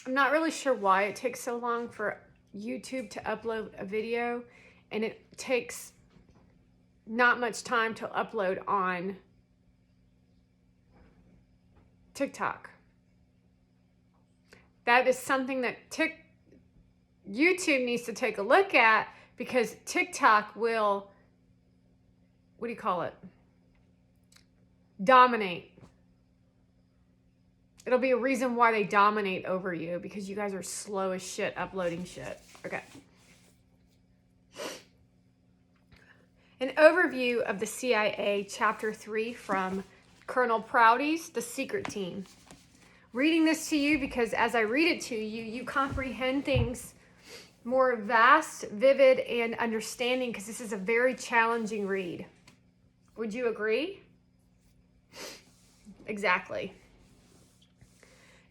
I'm not really sure why it takes so long for YouTube to upload a video, and it takes not much time to upload on TikTok. That is something that YouTube needs to take a look at, because TikTok will, what do you call it? Dominate. It'll be a reason why they dominate over you, because you guys are slow as shit uploading shit. Okay. An overview of the CIA, Chapter 3 from Colonel Prouty's The Secret Team. Reading this to you because as I read it to you, you comprehend things more vast, vivid, and understanding, because this is a very challenging read. Would you agree? Exactly.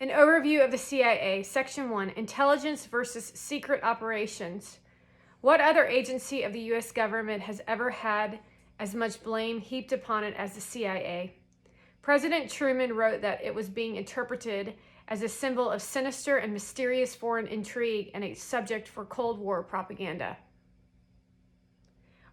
An overview of the CIA, Section 1, Intelligence versus Secret Operations. What other agency of the U.S. government has ever had as much blame heaped upon it as the CIA? President Truman wrote that it was being interpreted as a symbol of sinister and mysterious foreign intrigue and a subject for Cold War propaganda.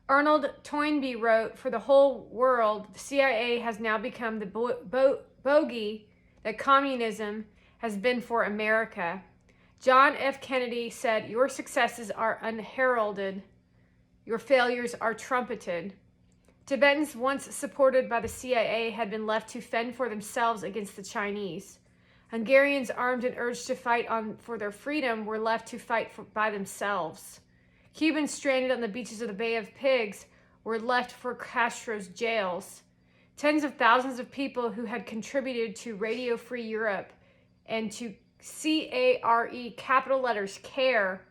Arnold Toynbee wrote, for the whole world, the CIA has now become the bogey that communism has been for America. John F. Kennedy said, your successes are unheralded, your failures are trumpeted. Tibetans, once supported by the CIA, had been left to fend for themselves against the Chinese. Hungarians, armed and urged to fight for their freedom, were left to fight by themselves. Cubans stranded on the beaches of the Bay of Pigs were left for Castro's jails. Tens of thousands of people who had contributed to Radio Free Europe and to CARE, capital letters, CARE,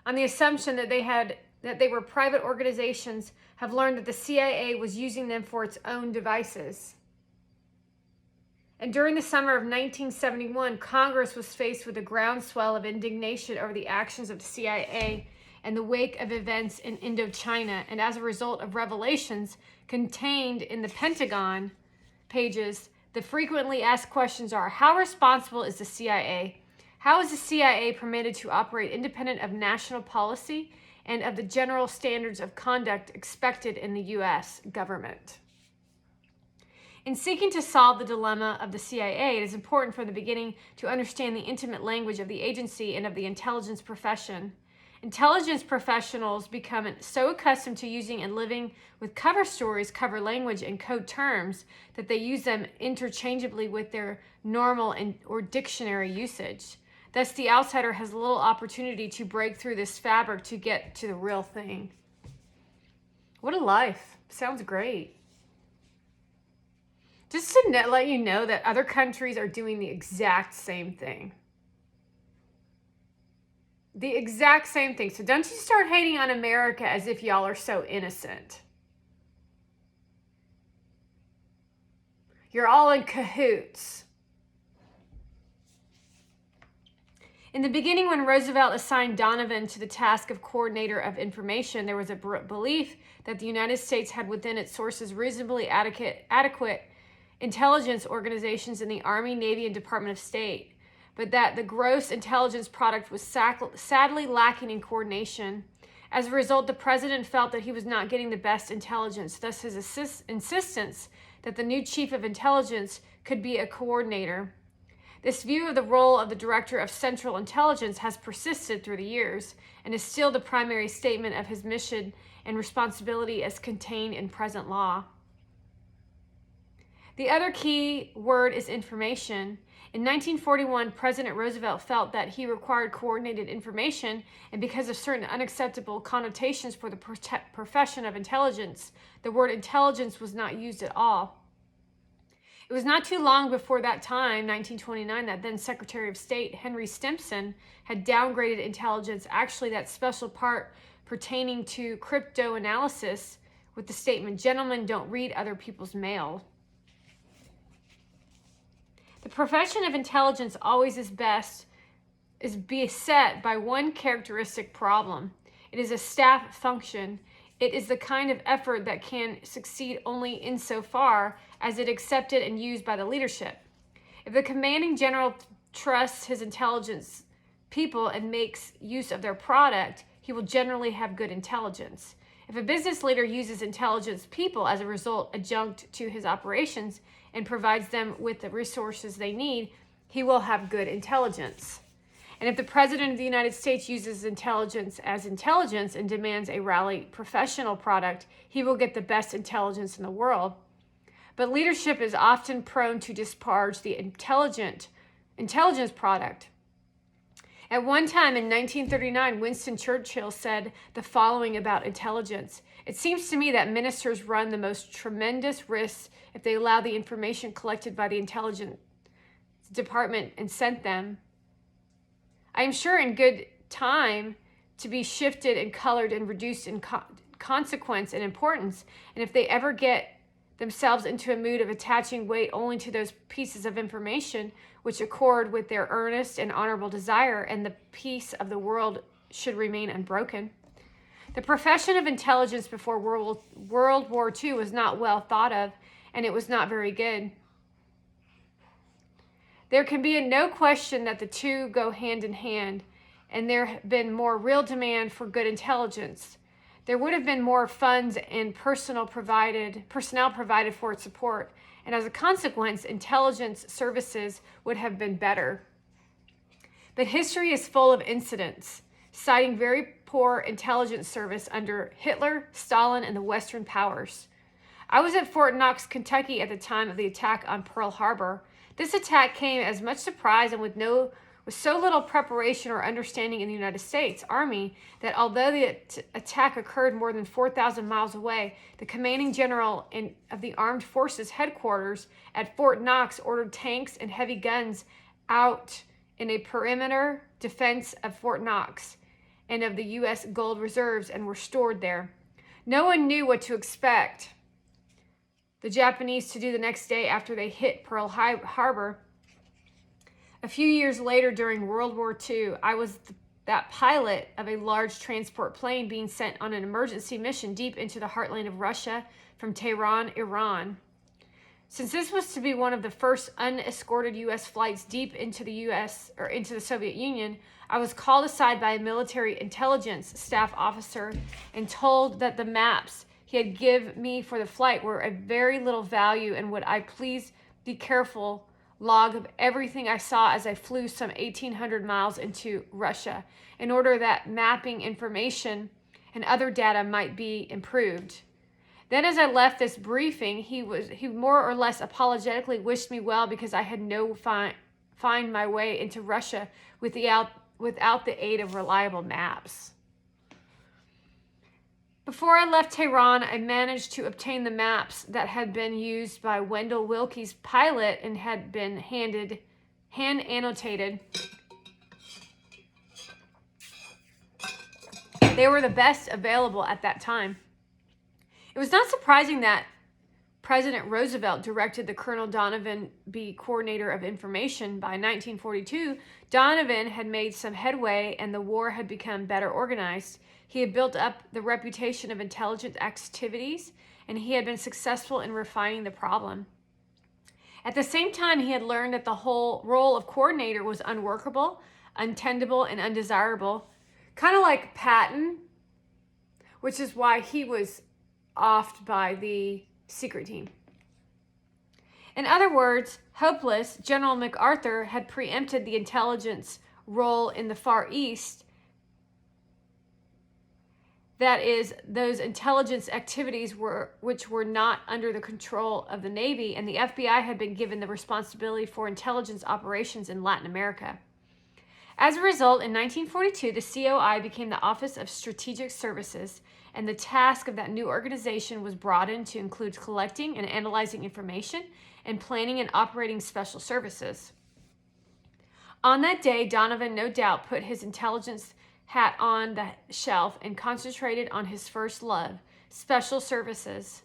on the assumption that they were private organizations, have learned that the CIA was using them for its own devices. And during the summer of 1971, Congress was faced with a groundswell of indignation over the actions of the CIA in the wake of events in Indochina, and as a result of revelations contained in the Pentagon pages, the frequently asked questions are, how responsible is the CIA? How is the CIA permitted to operate independent of national policy and of the general standards of conduct expected in the U.S. government? In seeking to solve the dilemma of the CIA, it is important from the beginning to understand the intimate language of the agency and of the intelligence profession. Intelligence professionals become so accustomed to using and living with cover stories, cover language, and code terms that they use them interchangeably with their normal or dictionary usage. Thus, the outsider has little opportunity to break through this fabric to get to the real thing. What a life. Sounds great. Just to let you know that other countries are doing the exact same thing. The exact same thing. So don't you start hating on America as if y'all are so innocent. You're all in cahoots. In the beginning, when Roosevelt assigned Donovan to the task of coordinator of information, there was a belief that the United States had within its sources reasonably adequate intelligence organizations in the Army, Navy, and Department of State, but that the gross intelligence product was sadly lacking in coordination. As a result, the president felt that he was not getting the best intelligence, thus his insistence that the new chief of intelligence could be a coordinator. This view of the role of the Director of Central Intelligence has persisted through the years and is still the primary statement of his mission and responsibility as contained in present law. The other key word is information. In 1941, President Roosevelt felt that he required coordinated information, and because of certain unacceptable connotations for the profession of intelligence, the word intelligence was not used at all. It was not too long before that time, 1929, that then Secretary of State Henry Stimson had downgraded intelligence, actually that special part pertaining to cryptoanalysis, with the statement, "Gentlemen don't read other people's mail." The profession of intelligence always is beset by one characteristic problem. It is a staff function. It is the kind of effort that can succeed only insofar as it accepted and used by the leadership. If the commanding general trusts his intelligence people and makes use of their product, he will generally have good intelligence. If a business leader uses intelligence people as a result adjunct to his operations and provides them with the resources they need, he will have good intelligence. And if the President of the United States uses intelligence as intelligence and demands a rally professional product, he will get the best intelligence in the world. But leadership is often prone to disparage the intelligence product. At one time in 1939, Winston Churchill said the following about intelligence: "It seems to me that ministers run the most tremendous risks if they allow the information collected by the intelligence department and sent them. I am sure in good time to be shifted and colored and reduced in consequence and importance, and if they ever get themselves into a mood of attaching weight only to those pieces of information which accord with their earnest and honorable desire, and the peace of the world should remain unbroken." The profession of intelligence before World War II was not well thought of, and it was not very good. There can be no question that the two go hand in hand, and there have been more real demand for good intelligence. There would have been more funds and personnel provided for its support, and as a consequence, intelligence services would have been better. But history is full of incidents citing very poor intelligence service under Hitler, Stalin, and the Western powers. I was at Fort Knox, Kentucky at the time of the attack on Pearl Harbor. This attack came as much surprise and with so little preparation or understanding in the United States Army that although the attack occurred more than 4,000 miles away, the commanding general of the Armed Forces headquarters at Fort Knox ordered tanks and heavy guns out in a perimeter defense of Fort Knox and of the U.S. gold reserves, and were stored there. No one knew what to expect the Japanese to do the next day after they hit Pearl Harbor. A few years later, during World War II, I was that pilot of a large transport plane being sent on an emergency mission deep into the heartland of Russia from Tehran, Iran. Since this was to be one of the first unescorted U.S. flights deep into the Soviet Union, I was called aside by a military intelligence staff officer and told that the maps he had given me for the flight were of very little value, and would I please be careful log of everything I saw as I flew some 1,800 miles into Russia, in order that mapping information and other data might be improved. Then as I left this briefing, he more or less apologetically wished me well because I had find my way into Russia without the aid of reliable maps. Before I left Tehran, I managed to obtain the maps that had been used by Wendell Willkie's pilot and had been hand annotated. They were the best available at that time. It was not surprising that President Roosevelt directed the Colonel Donovan be coordinator of information. By 1942, Donovan had made some headway and the war had become better organized. He had built up the reputation of intelligent activities, and he had been successful in refining the problem. At the same time, he had learned that the whole role of coordinator was unworkable, untenable, and undesirable, kind of like Patton, which is why he was offed by the secret team. In other words, hopeless, General MacArthur had preempted the intelligence role in the Far East. That is, those intelligence activities which were not under the control of the Navy, and the FBI had been given the responsibility for intelligence operations in Latin America. As a result, in 1942, the COI became the Office of Strategic Services, and the task of that new organization was broadened to include collecting and analyzing information and planning and operating special services. On that day, Donovan no doubt put his intelligence hat on the shelf and concentrated on his first love, special services.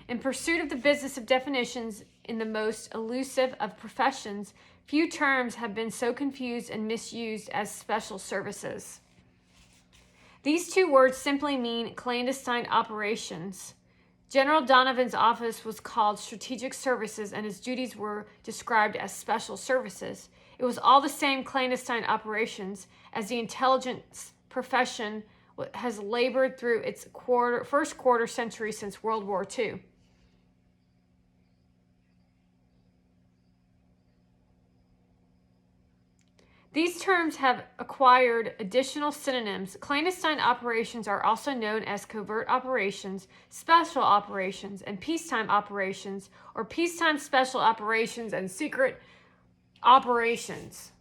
In pursuit of the business of definitions in the most elusive of professions, few terms have been so confused and misused as special services. These two words simply mean clandestine operations. General Donovan's office was called Strategic Services, and his duties were described as special services. It was all the same clandestine operations as the intelligence profession has labored through its first quarter century since World War II. These terms have acquired additional synonyms. Clandestine operations are also known as covert operations, special operations, and peacetime operations, or peacetime special operations and secret operations.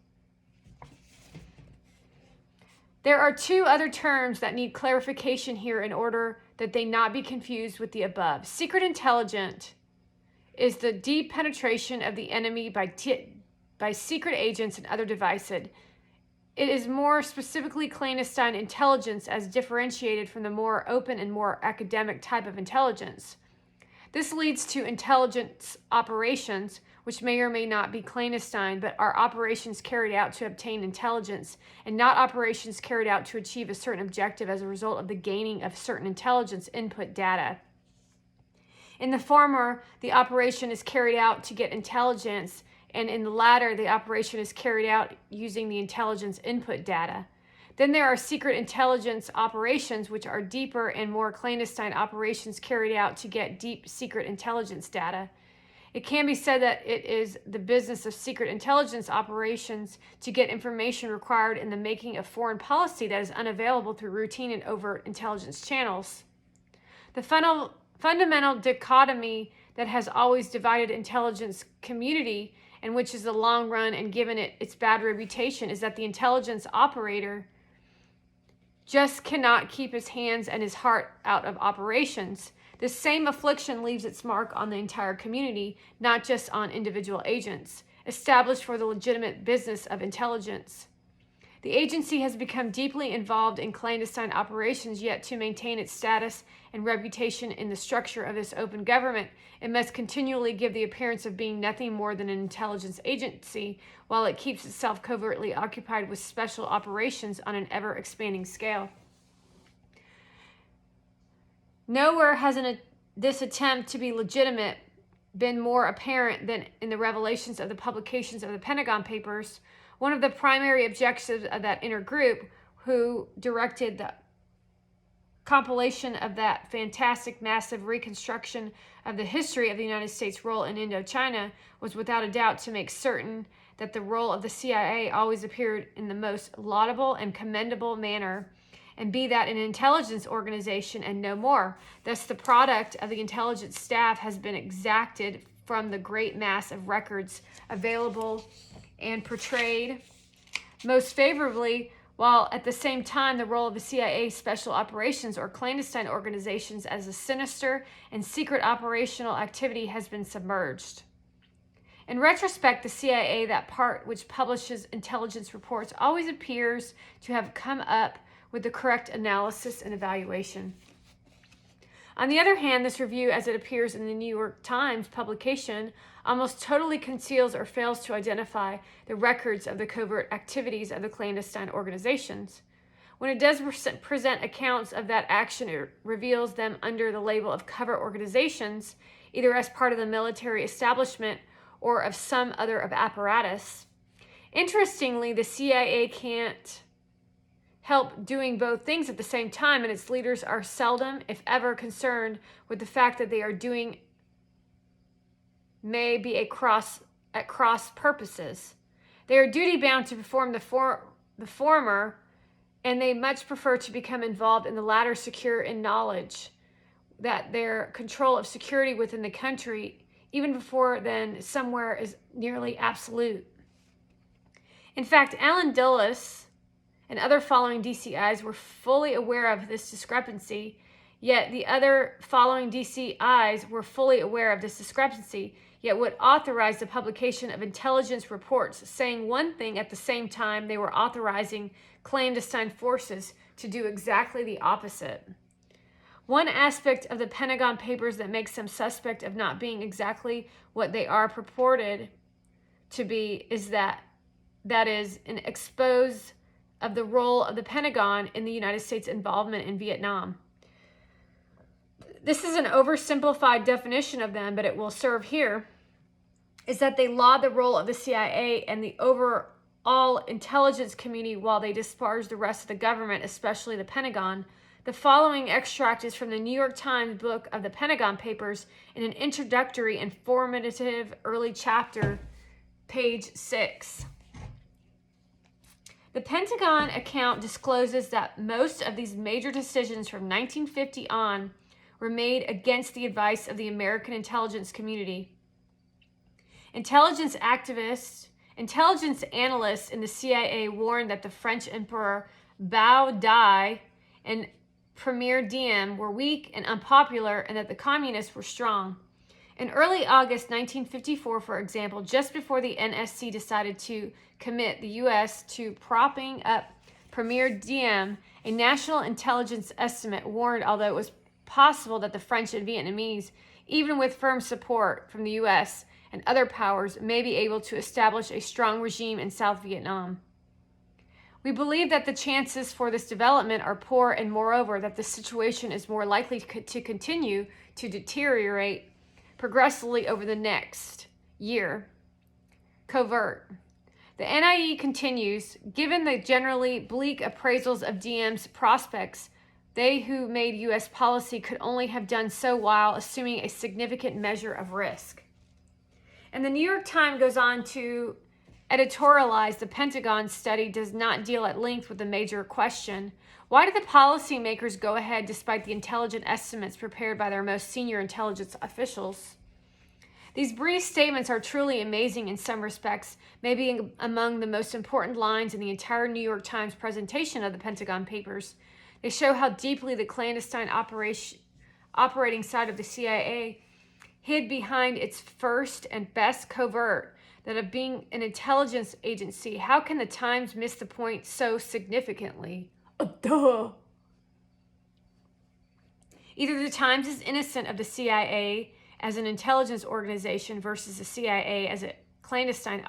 There are two other terms that need clarification here in order that they not be confused with the above. Secret intelligence is the deep penetration of the enemy by secret agents and other devices. It is more specifically clandestine intelligence as differentiated from the more open and more academic type of intelligence. This leads to intelligence operations, which may or may not be clandestine, but are operations carried out to obtain intelligence and not operations carried out to achieve a certain objective as a result of the gaining of certain intelligence input data. In the former, the operation is carried out to get intelligence, and in the latter, the operation is carried out using the intelligence input data. Then there are secret intelligence operations, which are deeper and more clandestine operations carried out to get deep secret intelligence data. It can be said that it is the business of secret intelligence operations to get information required in the making of foreign policy that is unavailable through routine and overt intelligence channels. The fundamental dichotomy that has always divided intelligence community, and which is the long run and given it its bad reputation, is that the intelligence operator just cannot keep his hands and his heart out of operations. This same affliction leaves its mark on the entire community, not just on individual agents, established for the legitimate business of intelligence. The agency has become deeply involved in clandestine operations, yet to maintain its status and reputation in the structure of this open government, it must continually give the appearance of being nothing more than an intelligence agency, while it keeps itself covertly occupied with special operations on an ever-expanding scale. Nowhere has this attempt to be legitimate been more apparent than in the revelations of the publications of the Pentagon Papers. One of the primary objectives of that inner group, who directed the compilation of that fantastic, massive reconstruction of the history of the United States' role in Indochina, was without a doubt to make certain that the role of the CIA always appeared in the most laudable and commendable manner, and be that an intelligence organization and no more. Thus, the product of the intelligence staff has been exacted from the great mass of records available and portrayed most favorably, while at the same time the role of the CIA special operations or clandestine organizations as a sinister and secret operational activity has been submerged. In retrospect, the CIA, that part which publishes intelligence reports, always appears to have come up with the correct analysis and evaluation. On the other hand, this review, as it appears in the New York Times publication, almost totally conceals or fails to identify the records of the covert activities of the clandestine organizations. When it does present accounts of that action, it reveals them under the label of covert organizations, either as part of the military establishment or of some other apparatus. Interestingly, the CIA can't help doing both things at the same time, and its leaders are seldom, if ever, concerned with the fact that they are doing may be at cross purposes. They are duty-bound to perform the former, and they much prefer to become involved in the latter, secure in knowledge that their control of security within the country, even before then, somewhere is nearly absolute. In fact, Allen Dulles and other following DCIs were fully aware of this discrepancy, yet the other following DCIs were fully aware of this discrepancy, yet would authorize the publication of intelligence reports saying one thing at the same time they were authorizing clandestine forces to do exactly the opposite. One aspect of the Pentagon Papers that makes them suspect of not being exactly what they are purported to be is that is an expose of the role of the Pentagon in the United States' involvement in Vietnam. This is an oversimplified definition of them, but it will serve here. is that they laud the role of the CIA and the overall intelligence community while they disparage the rest of the government, especially the Pentagon. The following extract is from the New York Times book of the Pentagon Papers in an introductory, informative early chapter, page 6. The Pentagon account discloses that most of these major decisions from 1950 on were made against the advice of the American intelligence community. Intelligence analysts in the CIA warned that the French Emperor Bao Dai and Premier Diem were weak and unpopular, and that the communists were strong. In early August 1954, for example, just before the NSC decided to commit the U.S. to propping up Premier Diem, a national intelligence estimate warned, although it was possible that the French and Vietnamese, even with firm support from the U.S. and other powers, may be able to establish a strong regime in South Vietnam. We believe that the chances for this development are poor, and moreover, that the situation is more likely to continue to deteriorate progressively over the next year. Covert. The NIE continues, given the generally bleak appraisals of Diem's prospects, they who made U.S. policy could only have done so while assuming a significant measure of risk. And the New York Times goes on to editorialize the Pentagon study does not deal at length with the major question: why did the policymakers go ahead despite the intelligent estimates prepared by their most senior intelligence officials? These brief statements are truly amazing in some respects, maybe among the most important lines in the entire New York Times presentation of the Pentagon Papers. They show how deeply the clandestine operating side of the CIA hid behind its first and best covert, that of being an intelligence agency. How can the Times miss the point so significantly? Duh. Either the Times is innocent of the CIA as an intelligence organization versus the CIA as a clandestine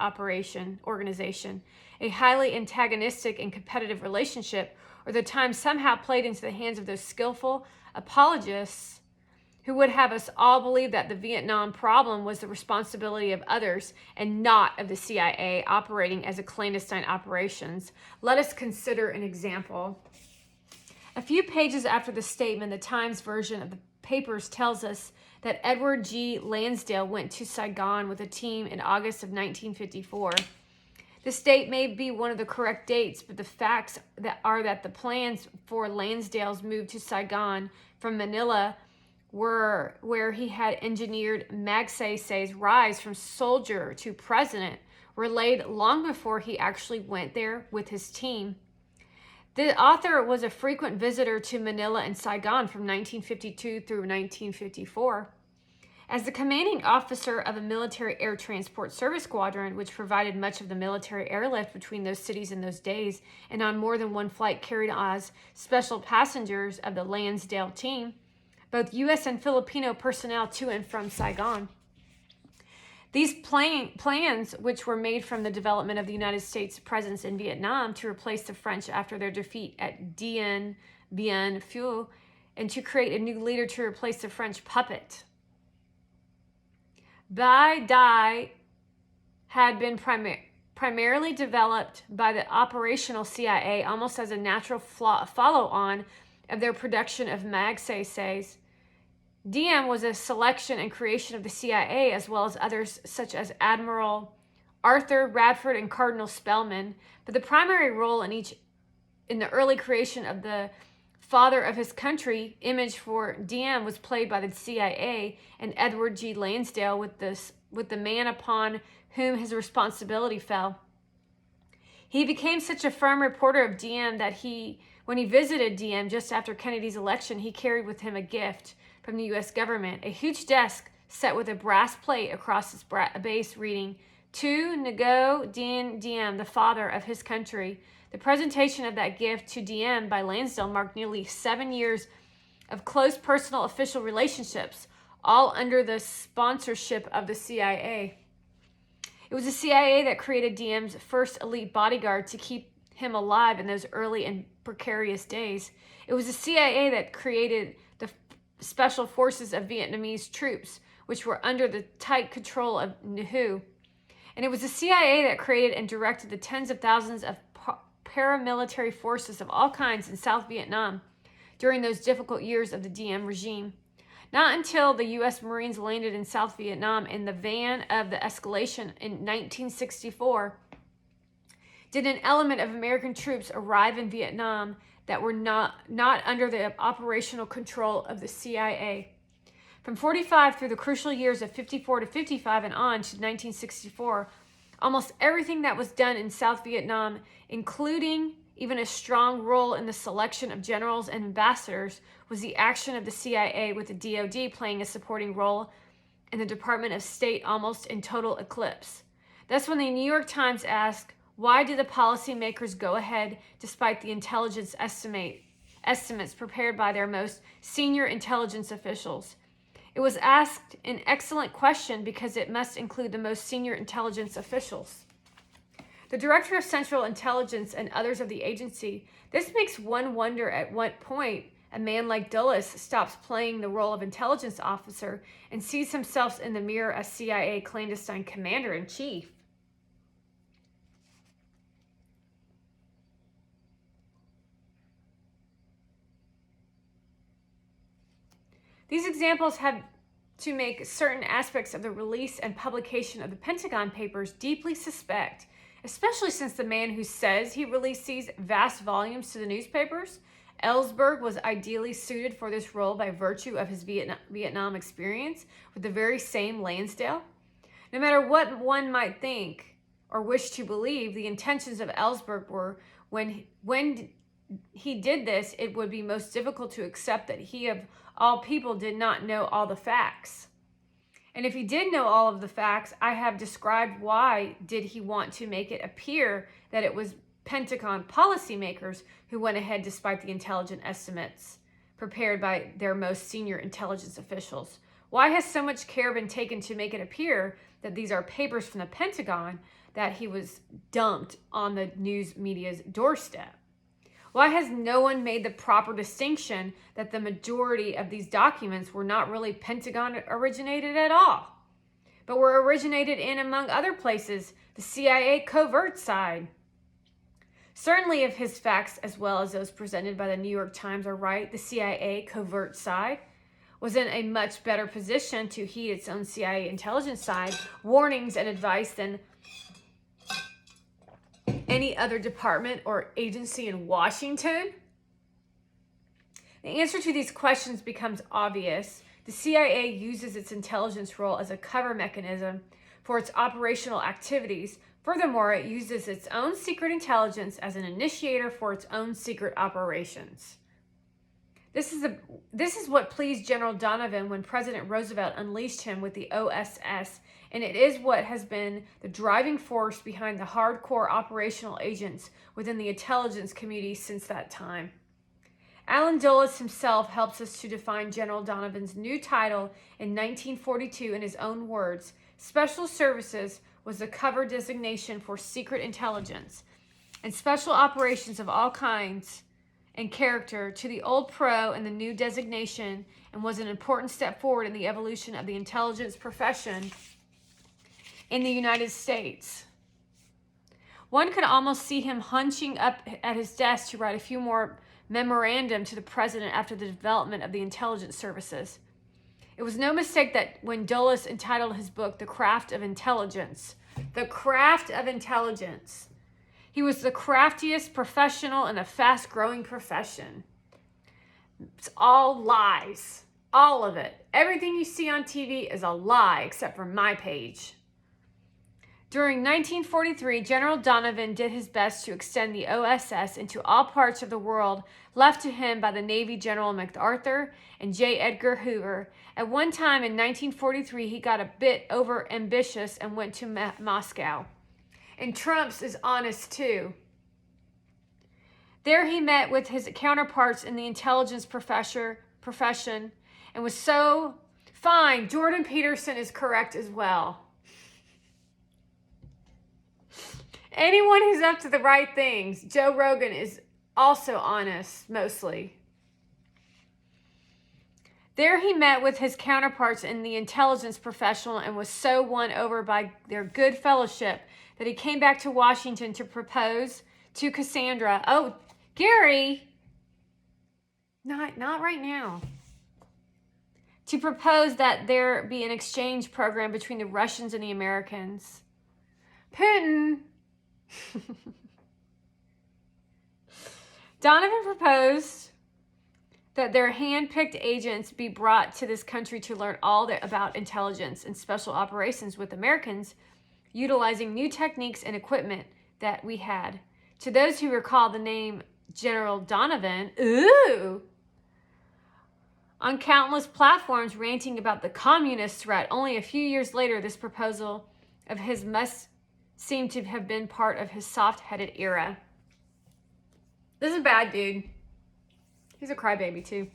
organization, a highly antagonistic and competitive relationship, or the Times somehow played into the hands of those skillful apologists who would have us all believe that the Vietnam problem was the responsibility of others and not of the CIA operating as a clandestine operations. Let us consider an example. A few pages after the statement, the Times version of the papers tells us that Edward G. Lansdale went to Saigon with a team in August of 1954. This date may be one of the correct dates, but the facts are that the plans for Lansdale's move to Saigon from Manila were where he had engineered Magsaysay's rise from soldier to president were laid long before he actually went there with his team. The author was a frequent visitor to Manila and Saigon from 1952 through 1954. As the commanding officer of a military air transport service squadron, which provided much of the military airlift between those cities in those days, and on more than one flight carried as special passengers of the Lansdale team, both U.S. and Filipino personnel to and from Saigon. These plans, which were made from the development of the United States' presence in Vietnam to replace the French after their defeat at Dien Bien Phu, and to create a new leader to replace the French puppet. Bai Dai had been primarily developed by the operational CIA almost as a natural follow-on of their production of Magsaysay. Diem was a selection and creation of the CIA, as well as others such as Admiral Arthur Radford and Cardinal Spellman, but the primary role in the early creation of the father of his country image for Diem was played by the CIA and Edward G. Lansdale, with the man upon whom his responsibility fell. He became such a firm reporter of Diem that when he visited Diem just after Kennedy's election, he carried with him a gift from the U.S. government, a huge desk set with a brass plate across its base reading, "To Ngo Dinh Diem, the father of his country." The presentation of that gift to Diem by Lansdale marked nearly 7 years of close personal official relationships, all under the sponsorship of the CIA. It was the CIA that created Diem's first elite bodyguard to keep him alive in those early and precarious days. It was the CIA that created the special forces of Vietnamese troops, which were under the tight control of WHO. And it was the CIA that created and directed the tens of thousands of paramilitary forces of all kinds in South Vietnam during those difficult years of the Diem regime. Not until the U.S. Marines landed in South Vietnam in the van of the escalation in 1964 did an element of American troops arrive in Vietnam that were not under the operational control of the CIA. From 45 through the crucial years of 54 to 55 and on to 1964, almost everything that was done in South Vietnam, including even a strong role in the selection of generals and ambassadors, was the action of the CIA, with the DoD playing a supporting role and the Department of State almost in total eclipse. Thus, when the New York Times asked, why did the policymakers go ahead despite the intelligence estimates prepared by their most senior intelligence officials? It was asked an excellent question because it must include the most senior intelligence officials. The Director of Central Intelligence and others of the agency. This makes one wonder at what point a man like Dulles stops playing the role of intelligence officer and sees himself in the mirror as CIA clandestine commander-in-chief. These examples have to make certain aspects of the release and publication of the Pentagon Papers deeply suspect, especially since the man who says he released these vast volumes to the newspapers, Ellsberg, was ideally suited for this role by virtue of his Vietnam experience with the very same Lansdale. No matter what one might think or wish to believe, the intentions of Ellsberg were, when he did this, it would be most difficult to accept that he of all people did not know all the facts. And if he did know all of the facts, I have described why did he want to make it appear that it was Pentagon policymakers who went ahead despite the intelligence estimates prepared by their most senior intelligence officials. Why has so much care been taken to make it appear that these are papers from the Pentagon that he was dumped on the news media's doorstep? Why has no one made the proper distinction that the majority of these documents were not really Pentagon originated at all, but were originated in, among other places, the CIA covert side? Certainly, if his facts, as well as those presented by the New York Times, are right, the CIA covert side was in a much better position to heed its own CIA intelligence side warnings and advice than any other department or agency in Washington? The answer to these questions becomes obvious. The CIA uses its intelligence role as a cover mechanism for its operational activities. Furthermore, it uses its own secret intelligence as an initiator for its own secret operations. This is what pleased General Donovan when President Roosevelt unleashed him with the OSS, and it is what has been the driving force behind the hardcore operational agents within the intelligence community since that time. Allen Dulles himself helps us to define General Donovan's new title in 1942 in his own words. Special Services was the cover designation for secret intelligence and special operations of all kinds and character to the old pro and the new designation, and was an important step forward in the evolution of the intelligence profession in the United States. One could almost see him hunching up at his desk to write a few more memorandum to the president after the development of the intelligence services. It was no mistake that when Dulles entitled his book, The Craft of Intelligence, he was the craftiest professional in a fast-growing profession. It's all lies. All of it. Everything you see on TV is a lie, except for my page. During 1943, General Donovan did his best to extend the OSS into all parts of the world left to him by the Navy General MacArthur and J. Edgar Hoover. At one time in 1943, he got a bit over-ambitious and went to Moscow. And Trump's is honest too. There he met with his counterparts in the intelligence profession and was so fine. Jordan Peterson is correct as well. Anyone who's up to the right things. Joe Rogan is also honest, mostly. There he met with his counterparts in the intelligence profession and was so won over by their good fellowship that he came back to Washington to propose to Cassandra. Oh, Gary, not right now. To propose that there be an exchange program between the Russians and the Americans. Putin. Donovan proposed that their hand-picked agents be brought to this country to learn all about intelligence and special operations with Americans, utilizing new techniques and equipment that we had. To those who recall the name General Donovan, on countless platforms ranting about the communist threat, only a few years later, this proposal of his must seem to have been part of his soft-headed era. This is a bad dude. He's a crybaby, too.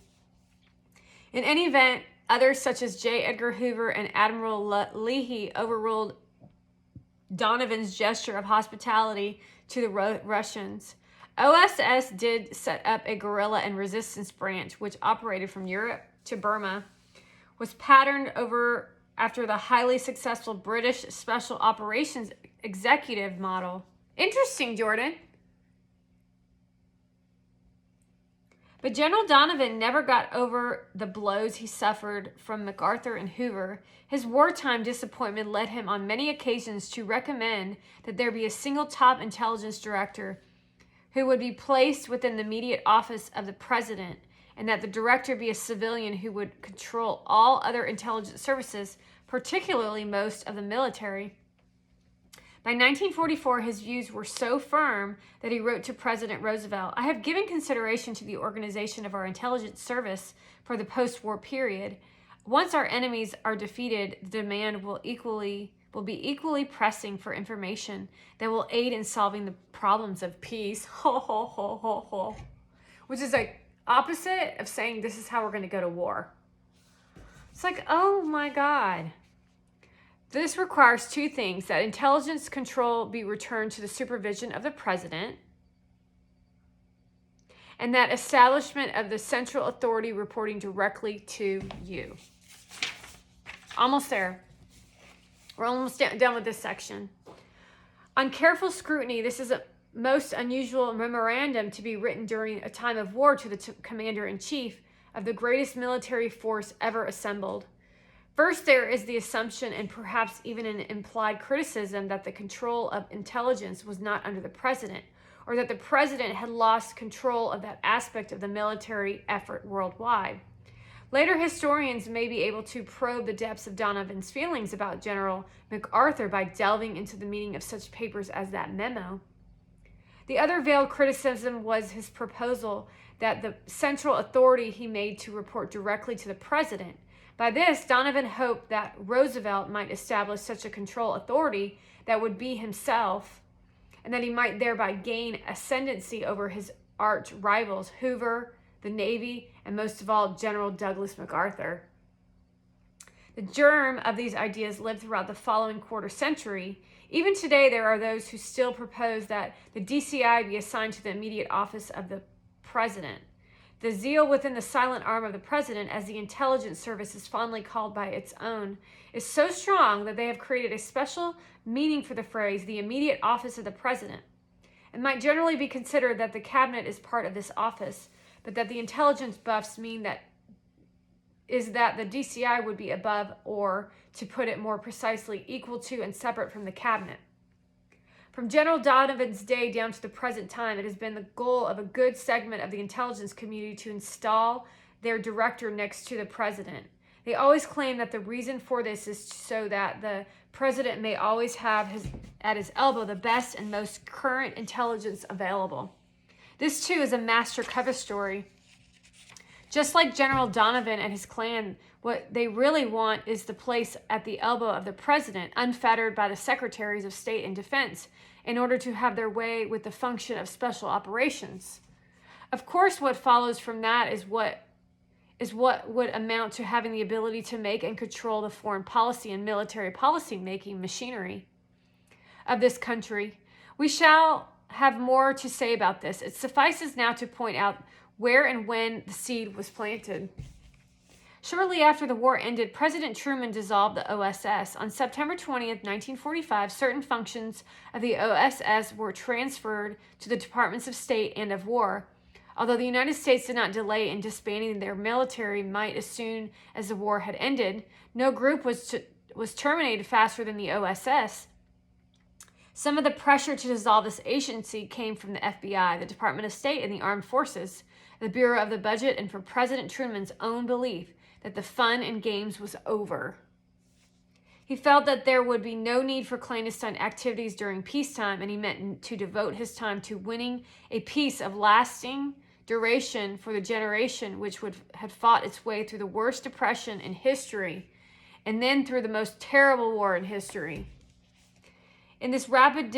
In any event, others such as J. Edgar Hoover and Admiral Leahy overruled Donovan's gesture of hospitality to the Russians. OSS did set up a guerrilla and resistance branch, which operated from Europe to Burma, was patterned after the highly successful British Special Operations Executive model. Interesting, Jordan. But General Donovan never got over the blows he suffered from MacArthur and Hoover. His wartime disappointment led him on many occasions to recommend that there be a single top intelligence director who would be placed within the immediate office of the president, and that the director be a civilian who would control all other intelligence services, particularly most of the military. By 1944, his views were so firm that he wrote to President Roosevelt, "I have given consideration to the organization of our intelligence service for the post-war period. Once our enemies are defeated, the demand will be equally pressing for information that will aid in solving the problems of peace." Ho, ho, ho, ho, ho. Which is like opposite of saying this is how we're going to go to war. It's like, oh my God. This requires two things: that intelligence control be returned to the supervision of the president, and that establishment of the central authority reporting directly to you. Almost there. We're almost done with this section. On careful scrutiny, this is a most unusual memorandum to be written during a time of war to the commander-in-chief of the greatest military force ever assembled. First, there is the assumption and perhaps even an implied criticism that the control of intelligence was not under the president, or that the president had lost control of that aspect of the military effort worldwide. Later historians may be able to probe the depths of Donovan's feelings about General MacArthur by delving into the meaning of such papers as that memo. The other veiled criticism was his proposal that the central authority he made to report directly to the president. By this, Donovan hoped that Roosevelt might establish such a control authority that would be himself, and that he might thereby gain ascendancy over his arch rivals, Hoover, the Navy, and most of all, General Douglas MacArthur. The germ of these ideas lived throughout the following quarter century. Even today, there are those who still propose that the DCI be assigned to the immediate office of the president. The zeal within the silent arm of the president, as the intelligence service is fondly called by its own, is so strong that they have created a special meaning for the phrase, the immediate office of the president. It might generally be considered that the cabinet is part of this office, but that the intelligence buffs mean that the DCI would be above, or, to put it more precisely, equal to and separate from the cabinet. From General Donovan's day down to the present time, it has been the goal of a good segment of the intelligence community to install their director next to the president. They always claim that the reason for this is so that the president may always have at his elbow the best and most current intelligence available. This, too, is a master cover story. Just like General Donovan and his clan, what they really want is the place at the elbow of the president, unfettered by the secretaries of state and defense, in order to have their way with the function of special operations. Of course, what follows from that is what would amount to having the ability to make and control the foreign policy and military policy-making machinery of this country. We shall have more to say about this. It suffices now to point out where and when the seed was planted. Shortly after the war ended, President Truman dissolved the OSS. On September 20th, 1945, certain functions of the OSS were transferred to the Departments of State and of War. Although the United States did not delay in disbanding their military might as soon as the war had ended, no group was terminated faster than the OSS. Some of the pressure to dissolve this agency came from the FBI, the Department of State, and the Armed Forces, the Bureau of the Budget, and from President Truman's own belief that the fun and games was over. He felt that there would be no need for clandestine activities during peacetime, and he meant to devote his time to winning a peace of lasting duration for the generation which had fought its way through the worst depression in history and then through the most terrible war in history. In this rapid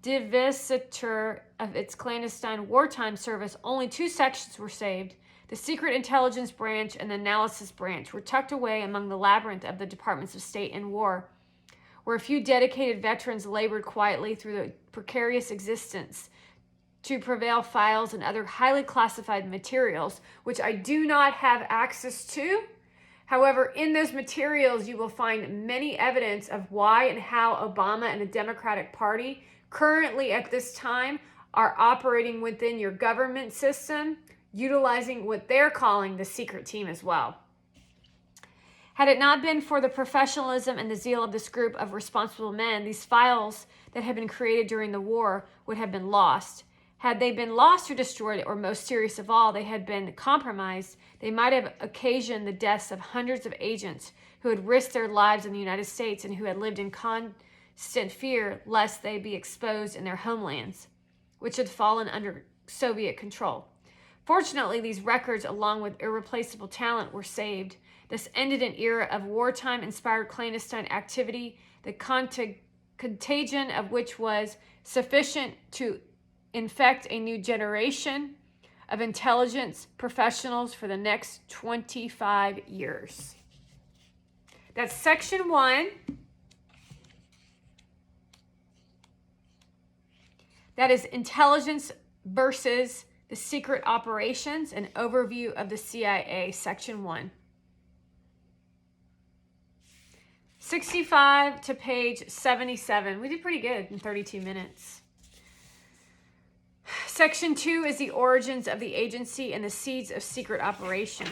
divestiture of its clandestine wartime service, only two sections were saved. The Secret Intelligence Branch and the Analysis Branch were tucked away among the labyrinth of the Departments of State and War, where a few dedicated veterans labored quietly through the precarious existence to prevail files and other highly classified materials, which I do not have access to. However, in those materials, you will find many evidence of why and how Obama and the Democratic Party currently at this time are operating within your government system, utilizing what they're calling the secret team as well. Had it not been for the professionalism and the zeal of this group of responsible men, these files that had been created during the war would have been lost. Had they been lost or destroyed, or most serious of all, they had been compromised, they might have occasioned the deaths of hundreds of agents who had risked their lives in the United States and who had lived in constant fear lest they be exposed in their homelands, which had fallen under Soviet control. Fortunately, these records, along with irreplaceable talent, were saved. This ended an era of wartime-inspired clandestine activity, the contagion of which was sufficient to infect a new generation of intelligence professionals for the next 25 years. That's section 1. That is intelligence versus the secret operations, an overview of the CIA, section 1. 65 to page 77. We did pretty good in 32 minutes. Section 2 is the origins of the agency and the seeds of secret operation.